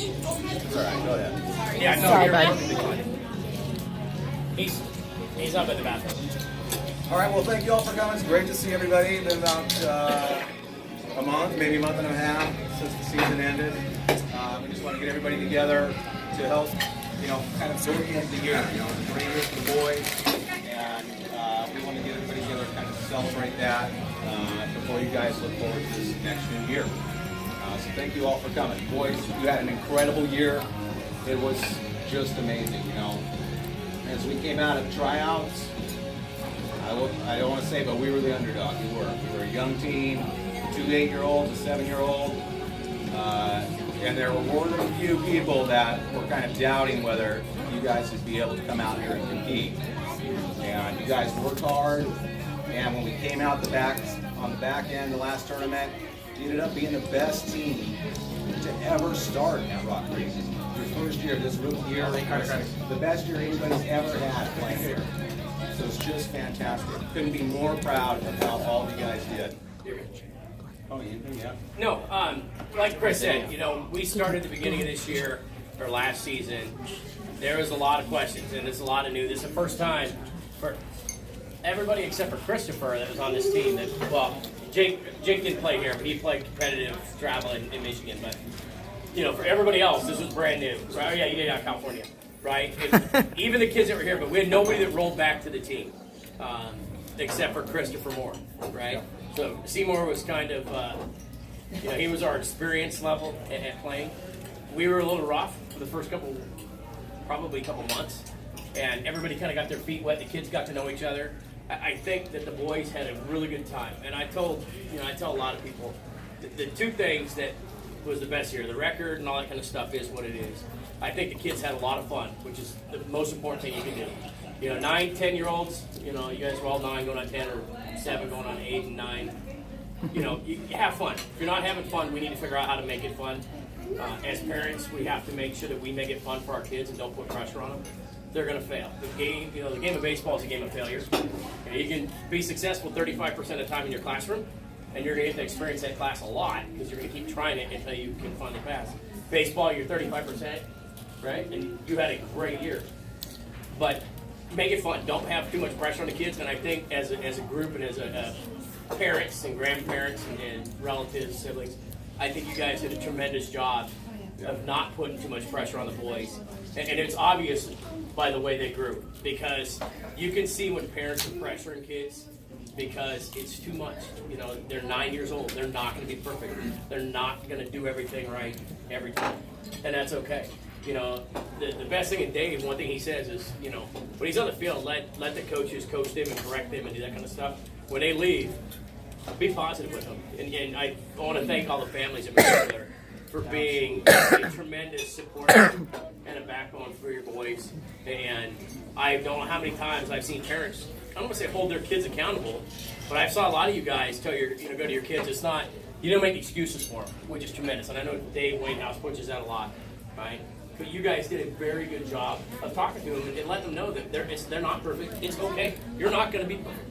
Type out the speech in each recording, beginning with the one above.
It's all right. Go ahead. Yeah, no, Sorry, you're bud. perfectly fine. He's up at the bathroom. All right. Well, thank you all for coming. It's great to see everybody. It's been about a month, maybe a month and a half since the season ended. We just want to get everybody together to help, kind of bookend the year. It's a great year for the boys, and we want to get everybody together to kind of celebrate that before you guys look forward to this next new year. So thank you all for coming. Boys, you had an incredible year. It was just amazing, As we came out of tryouts, I don't want to say, but we were the underdog. We were a young team, 2 8-year-olds, a 7-year-old, and there were a few people that were kind of doubting whether you guys would be able to come out here and compete. And you guys worked hard, and when we came out on the back end, the last tournament, you ended up being the best team to ever start at Rock Creek. Your first year, this rookie year, the best year anybody's ever had playing here. So it's just fantastic. Couldn't be more proud of how all of you guys did. Oh, yeah. No, like Chris said, we started at the beginning of this year, or last season. There was a lot of questions, and there's a lot of new. This is the first time for everybody except for Christopher that was on this team. Jake didn't play here, but he played competitive travel in Michigan. But, for everybody else, this was brand new. Right? Oh, yeah, you did out of California, right? Even the kids that were here, but we had nobody that rolled back to the team except for Christopher Moore, right? Yeah. So Seymour was kind of, he was our experience level at playing. We were a little rough for the first couple months, and everybody kind of got their feet wet. The kids got to know each other. I think that the boys had a really good time, and I tell a lot of people the two things that was the best here, the record and all that kind of stuff is what it is. I think the kids had a lot of fun, which is the most important thing you can do. 9, 10-year-olds, you guys were all 9 going on 10 or 7 going on 8 and 9. You have fun. If you're not having fun, we need to figure out how to make it fun. As parents, we have to make sure that we make it fun for our kids and don't put pressure on them. They're going to fail. The game of baseball is a game of failure. You can be successful 35% of the time in your classroom, and you're going to get to experience that class a lot because you're going to keep trying it until you can finally pass. Baseball, you're 35%, right? And you had a great year. But make it fun. Don't have too much pressure on the kids. And I think as a group and as parents and grandparents and relatives, siblings, I think you guys did a tremendous job of not putting too much pressure on the boys. And it's obvious by the way they grew, because you can see when parents are pressuring kids because it's too much. They're 9 years old. They're not going to be perfect. They're not going to do everything right every time. And that's okay. The best thing in Dave, one thing he says is, when he's on the field, let the coaches coach them and correct them and do that kind of stuff. When they leave, be positive with them. And I want to thank all the families in particular for being a tremendous supporter and a backbone for your boys. And I don't know how many times I've seen parents, I don't want to say hold their kids accountable, but I saw a lot of you guys tell go to your kids, it's not, you don't make excuses for them, which is tremendous. And I know Dave Wainhouse pushes that a lot, right? But you guys did a very good job of talking to them and letting them know that they're not perfect. It's okay. You're not going to be perfect.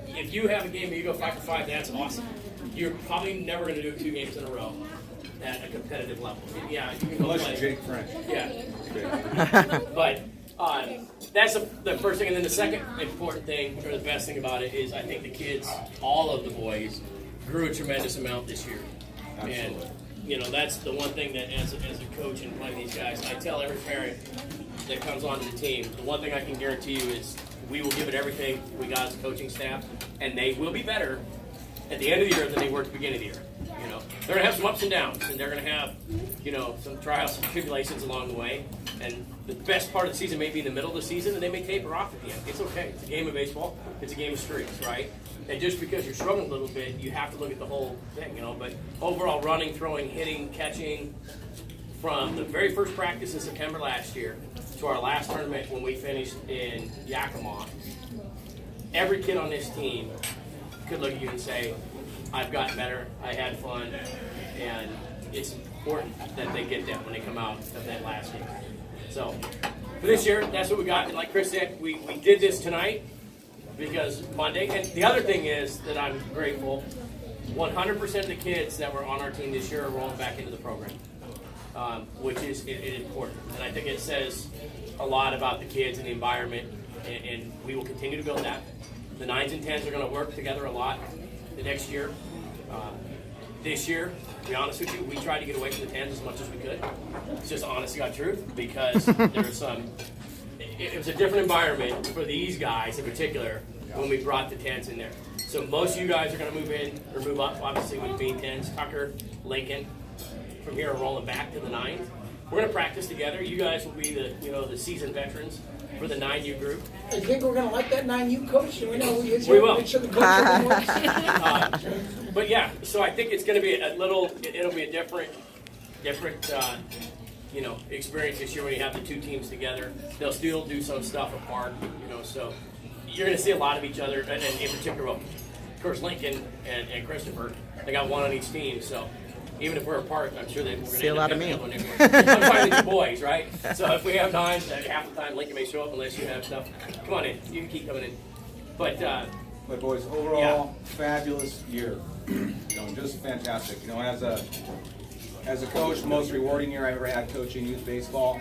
If you have a game where you go 5 for 5, that's awesome. You're probably never going to do 2 games in a row at a competitive level. Yeah, you can go Unless play. Jake French. Yeah. But that's the first thing. And then the second important thing, or the best thing about it, is I think the kids, all of the boys, grew a tremendous amount this year. Absolutely. And, that's the one thing that as a coach and playing these guys, I tell every parent that comes onto the team, the one thing I can guarantee you is we will give it everything we got as a coaching staff, and they will be better at the end of the year than they were at the beginning of the year. They're going to have some ups and downs, and they're going to have, some trials and tribulations along the way. And the best part of the season may be in the middle of the season, and they may taper off at the end. It's okay. It's a game of baseball. It's a game of streaks, right? And just because you're struggling a little bit, you have to look at the whole thing, But overall, running, throwing, hitting, catching, from the very first practice in September last year to our last tournament when we finished in Yakima, every kid on this team could look at you and say, I've gotten better, I had fun, and it's important that they get that when they come out of that last game. So, for this year, that's what we got. And like Chris said, we did this tonight because Monday, and the other thing is that I'm grateful, 100% of the kids that were on our team this year are rolling back into the program. which is important. And I think it says a lot about the kids and the environment, and we will continue to build that. The 9s and 10s are going to work together a lot the next year. This year, to be honest with you, we tried to get away from the 10s as much as we could. It's just honest to God truth, because there's some. It was a different environment for these guys in particular when we brought the 10s in there. So most of you guys are going to move in or move up, obviously, with being 10s. Tucker, Lincoln, from here rolling back to the 9s. We're going to practice together. You guys will be the seasoned veterans for the 9U group. I think we're going to like that 9U coach. We will. Make sure the coach works. But yeah, so I think it's going to be it'll be a different experience this year when you have the two teams together. They'll still do some stuff apart, so you're going to see a lot of each other, and in particular, of course, Lincoln and Christopher, they got one on each team, so even if we're apart, I'm sure that we're going to See a lot of me. I'm talking to the boys, right? So if we have times, half the time Lincoln may show up unless you have stuff. Come on in, you can keep coming in. But boys, overall, fabulous year. Just fantastic. As a coach, the most rewarding year I ever had coaching youth baseball.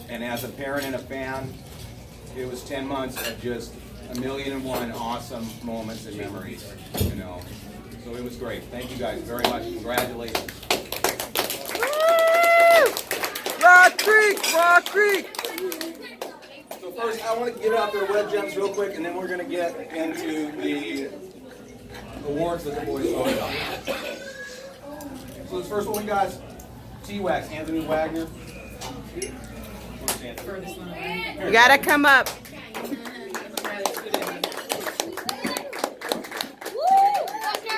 And as a parent and a fan, it was 10 months of just 1,000,001 awesome moments and memories. So it was great. Thank you guys very much. Congratulations. Rock Creek, Rock Creek. So first, I want to get out their web gems real quick, and then we're going to get into the awards that the boys voted on. So this first one we got is T-Wax, Anthony Wagner. You gotta come up.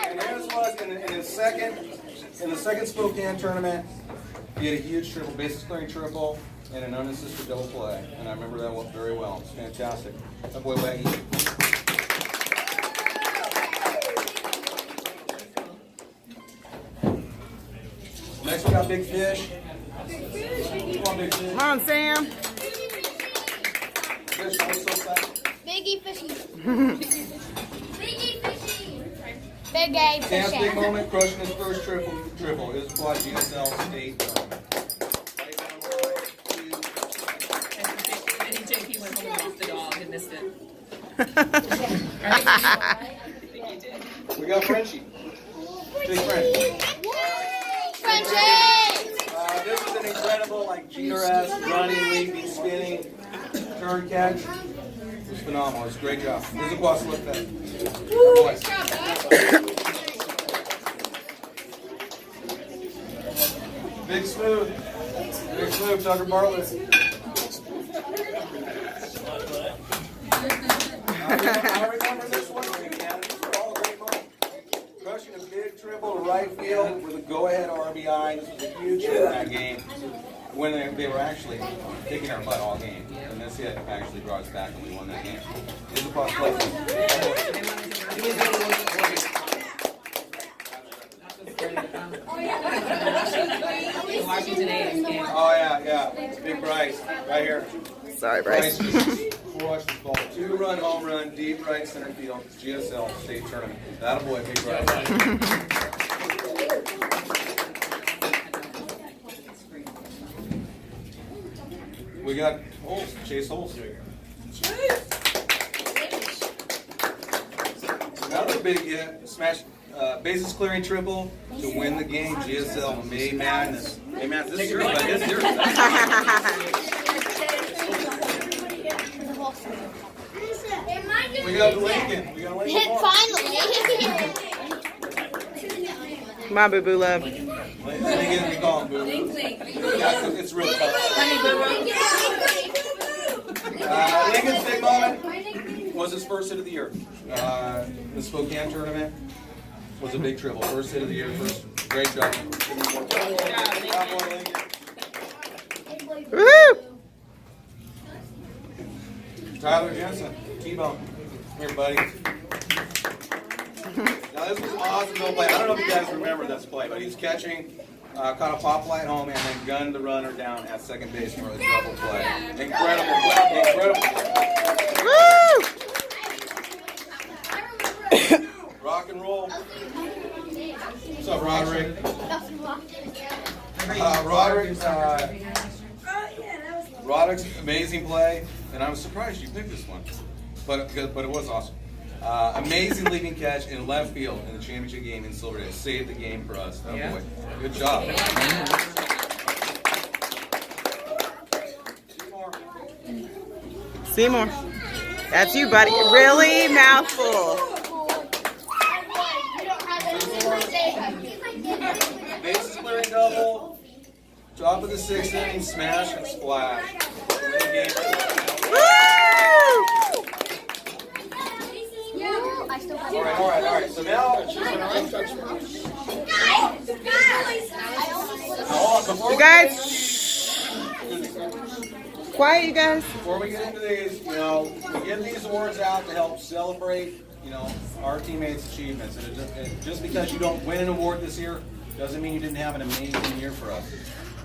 And his was in the second Spokane tournament. He had a huge triple, bases clearing triple, and an unassisted double play. And I remember that one very well. It's fantastic. That boy Waggy. Next we got Big Fish. Come on, Big Fish. Come on, Sam. Fish, what's so fast? Biggie fishy. Biggie fishy. Big A Sam's big fishy. moment, crushing his first triple. His quad GSL state. Right down the line, two. I think JP went home and walked the dog and missed it. Right? I think he did. We got Frenchie. Big French. Frenchie! This is an incredible, Jeter-esque, running, leaping, spinning, turn catch. It was phenomenal. It's a great job. Here's a quad slip back. Big smooth, Tucker Bartlett. I remember this one, man. These were all great moments. Crushing a big triple to right field with a go-ahead RBI. This was a huge hit in that game when they were actually kicking our butt all game. And this hit actually brought us back and we won that game. Here's the cross play. Washington A's game. Oh, yeah. Big Bryce, right here. Sorry, Bryce. Crushed the ball. 2-run home run, deep right center field, GSL state tournament. Attaboy, Big Bryce. We got Holst, Chase Holst. Another big hit, smash, bases clearing triple to win the game. GSL May Madness. May Madness this year, but this year. We got Lincoln. We got Lincoln. Hit finally. Come on, Boo Boo Love. Lincoln, we call him Boo. Yeah, it's real tough. Lincoln's big moment was his first hit of the year. The Spokane tournament was a big triple. First hit of the year. Great job. Woo! Tyler Jensen, T-Bone. Here, buddy. Now this was an awesome no play. I don't know if you guys remember this play, but he's catching, caught a pop fly at home and then gunned the runner down at second base for a double play. Incredible play. Incredible play. Rock and roll. What's up, Roderick? Roderick's amazing play, and I was surprised you picked this one, but it was awesome. Amazing leading catch in left field in the championship game in Silverdale. Saved the game for us. Oh boy, good job. Seymour. That's you, buddy. Really? Mouthful. Bases clearing double. Top of the sixth inning, smash and splash. Win the game. All right. So now, You guys, quiet, you guys. before we get into these, we give these awards out to help celebrate, our teammates' achievements. And just because you don't win an award this year doesn't mean you didn't have an amazing year for us.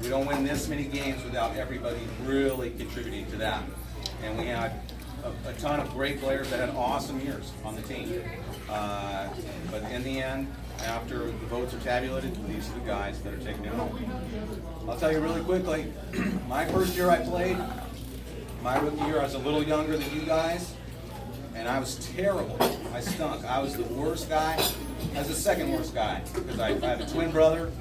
We don't win this many games without everybody really contributing to that. And we had a ton of great players that had awesome years on the team. But in the end, after the votes are tabulated, these are the guys that are taking it home. I'll tell you really quickly, my first year I played, my rookie year, I was a little younger than you guys, and I was terrible. I stunk. I was the worst guy. I was the second worst guy, because I have a twin brother.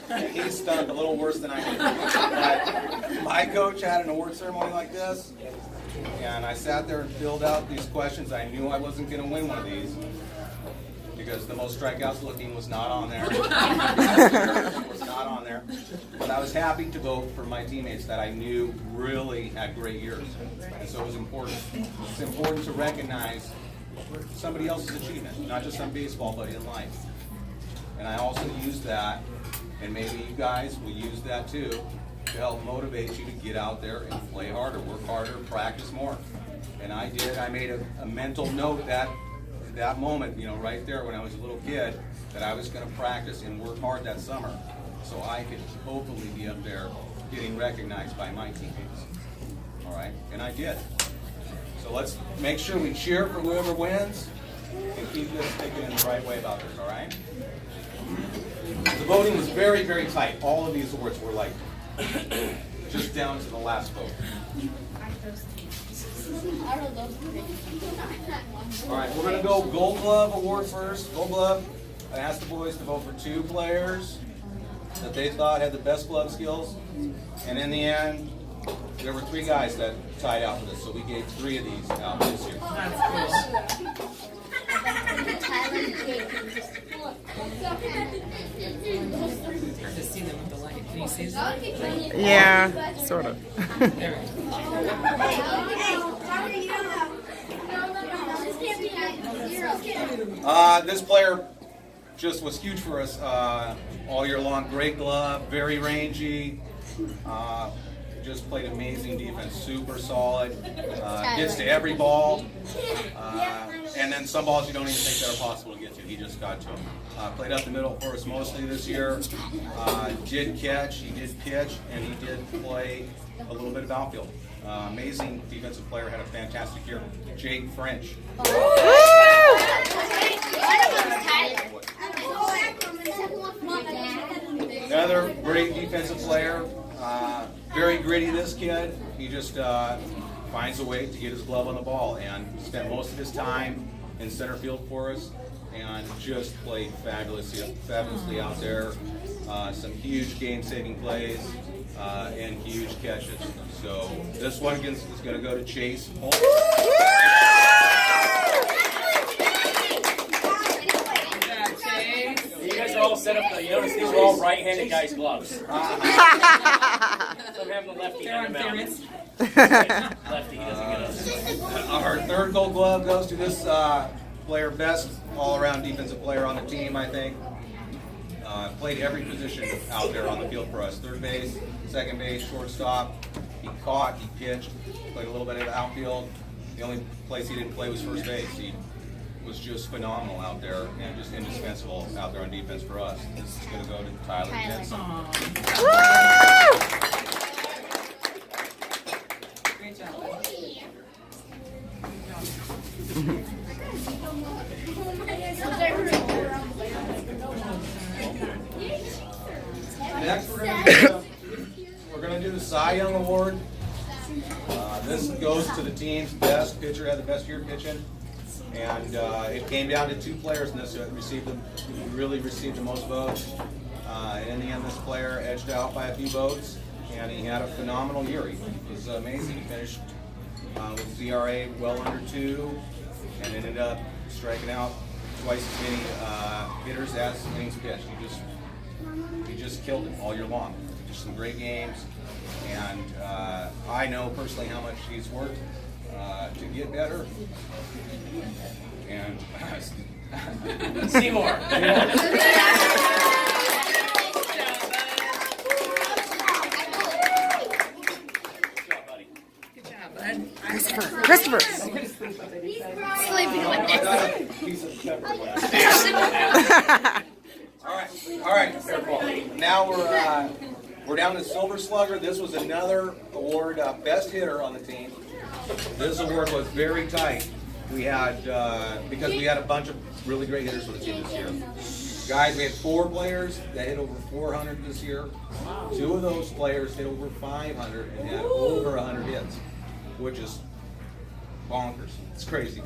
And he stunk a little worse than I did. But my coach had an award ceremony like this, and I sat there and filled out these questions. I knew I wasn't going to win one of these because the most strikeouts looking was not on there. Was not on there. But I was happy to vote for my teammates that I knew really had great years, and so it was important. It's important to recognize somebody else's achievement, not just on baseball, but in life. And I also use that, and maybe you guys will use that too, to help motivate you to get out there and play harder, work harder, practice more. And I did. I made a mental note that moment, right there when I was a little kid, that I was going to practice and work hard that summer so I could hopefully be up there getting recognized by my teammates. All right? And I did. So let's make sure we cheer for whoever wins and keep this thinking in the right way about this, all right? The voting was very, very tight. All of these awards were like just down to the last vote. All right, we're going to go Gold Glove Award first. Gold Glove, I asked the boys to vote for 2 players that they thought had the best glove skills. And in the end, there were 3 guys that tied out for this, so we gave 3 of these out this year. Hard to see them with the light. Can you see them? Yeah, sort of. There we go. This player just was huge for us all year long. Great glove, very rangy. Just played amazing defense, super solid. Gets to every ball. And then some balls you don't even think that are possible to get to. He just got to them. Played up the middle for us mostly this year. Did catch, he did pitch, and he did play a little bit of outfield. Amazing defensive player, had a fantastic year. Jake French. Another great defensive player. Very gritty, this kid. He just finds a way to get his glove on the ball, and spent most of his time in center field for us, and just played fabulously out there. Some huge game-saving plays and huge catches. So this one is going to go to Chase Holt. You guys are all set up. You notice these are all right-handed guys' gloves. So I'm having the lefty hand them out. Lefty doesn't get us. Our third Gold Glove goes to this player, best all-around defensive player on the team, I think. Played every position out there on the field for us. Third base, second base, shortstop. He caught, he pitched, played a little bit of outfield. The only place he didn't play was first base. He was just phenomenal out there and just indispensable out there on defense for us. This is going to go to Tyler Jensen. Great job. Next, we're gonna do the Cy Young Award. This goes to the team's best pitcher, had the best year pitching, and it came down to 2 players in this that really received the most votes. In the end, this player edged out by a few votes, and he had a phenomenal year. He was amazing. He finished with CRA well under 2, and ended up striking out twice as many hitters as innings pitched. He just killed it all year long. Just some great games, and I know personally how much he's worked to get better. And Seymour. Good job, bud. Christopher. Sleeping with this. piece of pepper left. All right. Now we're down to Silver Slugger. This was another award, best hitter on the team. This award was very tight. We had because we had a bunch of really great hitters for the team this year. Guys, we had 4 players that hit over 400 this year. 2 of those players hit over 500 and had over 100 hits, which is bonkers. It's crazy.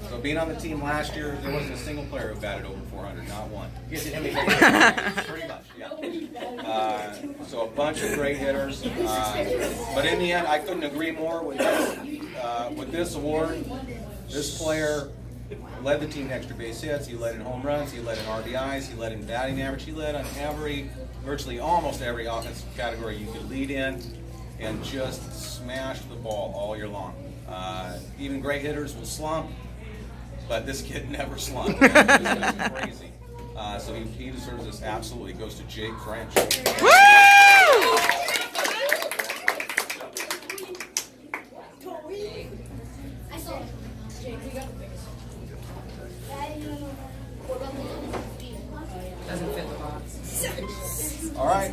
So being on the team last year, there wasn't a single player who batted over 400, not one. Pretty much, yeah. So a bunch of great hitters. But in the end, I couldn't agree more with this award. This player led the team in extra base hits. He led in home runs. He led in RBIs. He led in batting average. He led on virtually almost every offensive category you could lead in, and just smashed the ball all year long. Even great hitters will slump, but this kid never slumped. It's crazy. So he deserves this absolutely. It goes to Jake French. I saw it. Jake, we got the biggest. Doesn't fit the box. All right,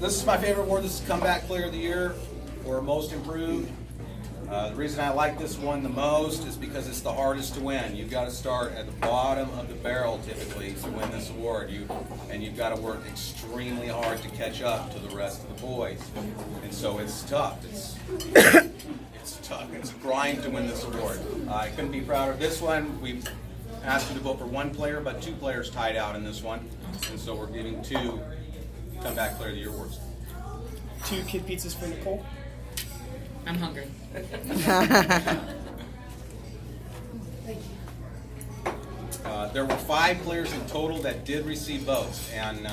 this is my favorite award. This is Comeback Player of the Year or Most Improved. The reason I like this one the most is because it's the hardest to win. You've got to start at the bottom of the barrel typically to win this award. You've got to work extremely hard to catch up to the rest of the boys. And so it's tough. It's tough. It's a grind to win this award. I couldn't be prouder of this one. We've asked you to vote for 1 player, but 2 players tied out in this one. And so we're giving 2 Comeback Player of the Year awards. 2 kid pizzas for Nicole. I'm hungry. There were 5 players in total that did receive votes, and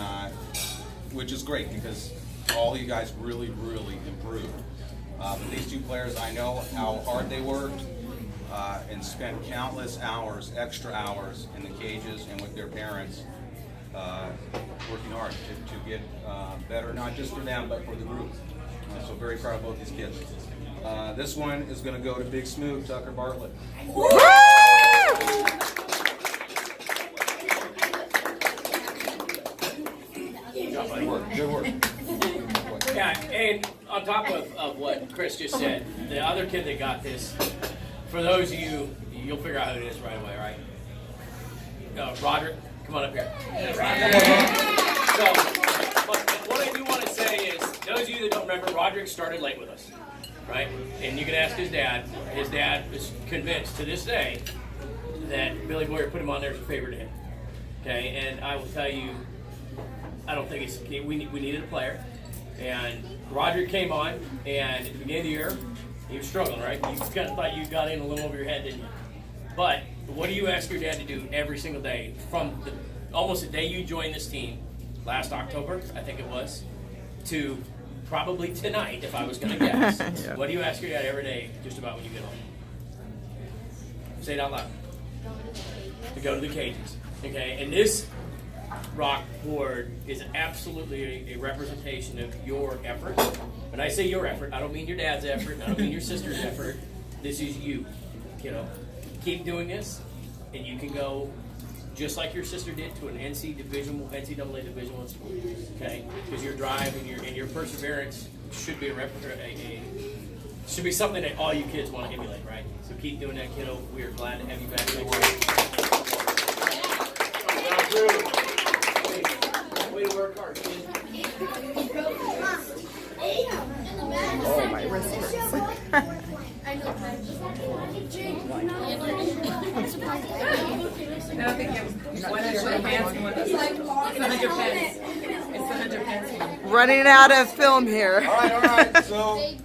which is great because all you guys really, really improved. But these 2 players, I know how hard they worked and spent countless hours, extra hours in the cages and with their parents, working hard to get better, not just for them, but for the group. So very proud of both these kids. This one is going to go to Big Smoove, Tucker Bartlett. Good work. Yeah, and on top of what Chris just said, the other kid that got this, for those of you, you'll figure out who it is right away, right? Roderick, come on up here. So, what I do want to say is, those of you that don't remember, Roderick started late with us, right? And you can ask his dad. His dad is convinced to this day that Billy Boyer put him on there as a favorite to him. Okay, and I will tell you, I don't think we needed a player. And Roderick came on, and at the beginning of the year, he was struggling, right? You kind of thought you got in a little over your head, didn't you? But what do you ask your dad to do every single day from almost the day you joined this team, last October, I think it was, to probably tonight, if I was going to guess. Yeah. What do you ask your dad every day, just about when you get home? Say it out loud. To go to the cages. Okay, and this rock board is absolutely a representation of your effort. When I say your effort, I don't mean your dad's effort, I don't mean your sister's effort. This is you. You know, keep doing this, and you can go just like your sister did to an NCAA Division I school. Okay, because your drive and your perseverance should be should be something that all you kids want to emulate, right? So keep doing that, kiddo. We are glad to have you back. Way to work hard. It's the Hunter Pence. It's the Hunter Pence one. Running out of film here. All right. So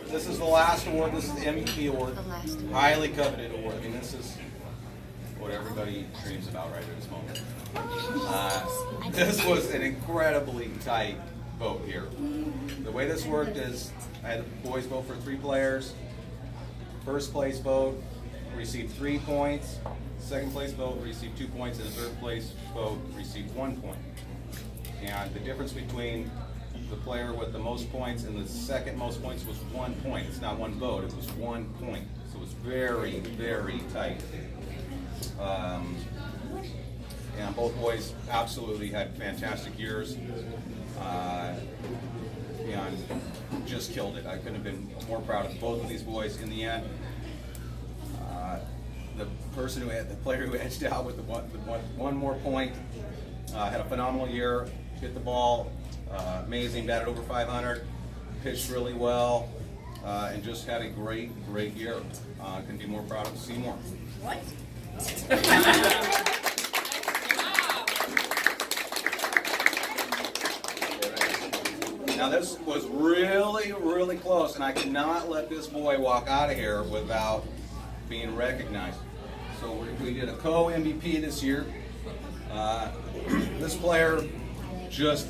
this is the last award. This is the MVP award. Highly coveted award. I mean, this is what everybody dreams about right at this moment. This was an incredibly tight vote here. The way this worked is I had the boys vote for 3 players. First place vote received 3 points. Second place vote received 2 points, and the third place vote received 1 point. And the difference between the player with the most points and the second most points was 1 point. It's not 1 vote, it was 1 point. So it was very, very tight. And both boys absolutely had fantastic years. And just killed it. I couldn't have been more proud of both of these boys. In the end, the player who edged out with the one more point had a phenomenal year. Hit the ball amazing, batted over 500, pitched really well, and just had a great year. Couldn't be more proud of Seymour. What? Now this was really close, and I could not let this boy walk out of here without being recognized. So we did a co-MVP this year. This player just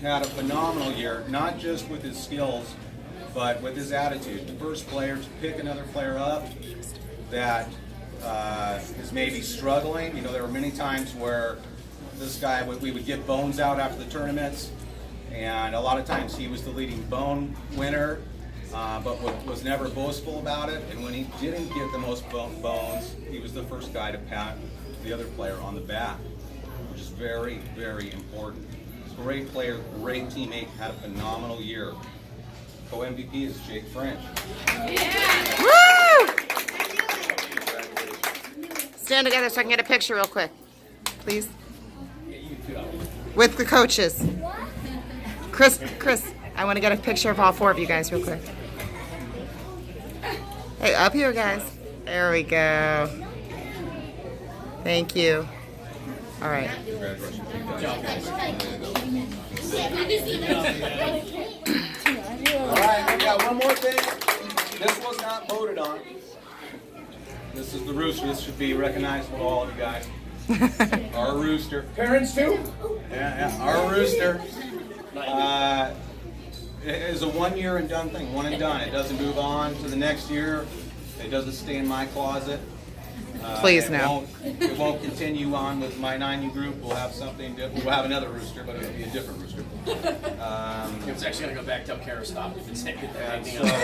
had a phenomenal year, not just with his skills, but with his attitude. The first player to pick another player up that is maybe struggling. You know, there were many times where this guy, we would get bones out after the tournaments, and a lot of times he was the leading bone winner, but was never boastful about it. And when he didn't get the most bones, he was the first guy to pat the other player on the back, which is very important. Great player, great teammate, had a phenomenal year. Co-MVP is Jake French. Woo! Stand together so I can get a picture real quick, please. With the coaches. Chris, I want to get a picture of all 4 of you guys real quick. Hey, up here, guys. There we go. Thank you. All right. All right, we got one more thing. This was not voted on. This is the rooster. This should be recognizable to all of you guys. Our rooster. Parents too? Yeah, our rooster. It is a 1 year and done thing, one and done. It doesn't move on to the next year. It doesn't stay in my closet. Please no. It won't continue on with my 9U group. We'll have something. We'll have another rooster, but it'll be a different rooster. It was actually going to go back till Kara stopped and said And anything so, else.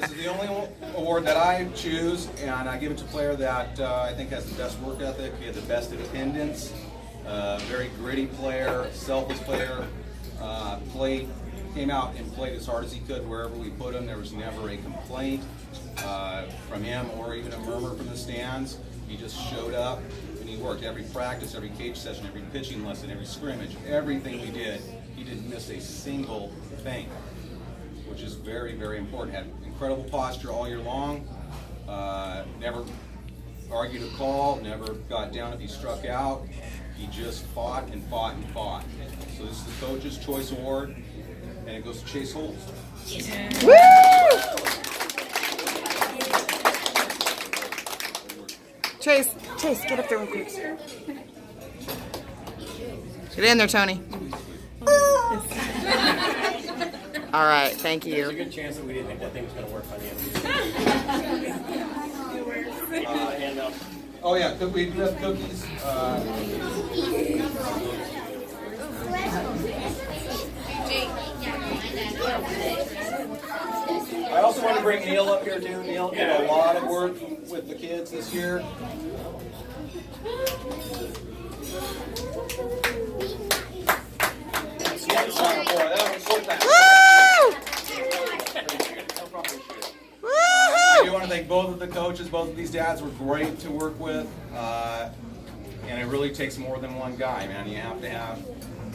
this is the only award that I choose, and I give it to a player that I think has the best work ethic, he had the best attendance, very gritty player, selfless player, came out and played as hard as he could wherever we put him. There was never a complaint from him or even a murmur from the stands. He just showed up and he worked every practice, every cage session, every pitching lesson, every scrimmage, everything we did. He didn't miss a single thing, which is very important. Had incredible posture all year long. Never argued a call, never got down if he struck out. He just fought and fought and fought. So this is the Coach's Choice Award, and it goes to Chase Holtz. Woo! Chase, get up there real quick. Get in there, Tony. All right, thank There's a you. good chance that we didn't think that thing was going to work by the end of the year. Oh yeah, we do have cookies. I also want to bring Neil up here too. Neil did a lot of work with the kids this year. I do want to thank both of the coaches. Both of these dads were great to work with. And it really takes more than one guy, man. You have to have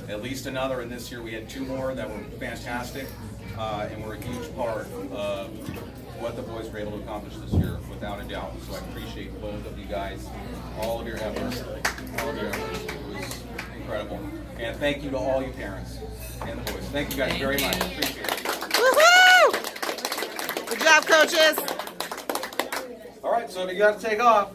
at least another. And this year we had 2 more that were fantastic. And were a huge part of what the boys were able to accomplish this year, without a doubt. So I appreciate both of you guys, all of your efforts. all of your efforts. It was incredible. And thank you to all you parents and the boys. Thank you guys very much. Appreciate it. Woohoo! Good job, coaches. All right, so if you got to take off,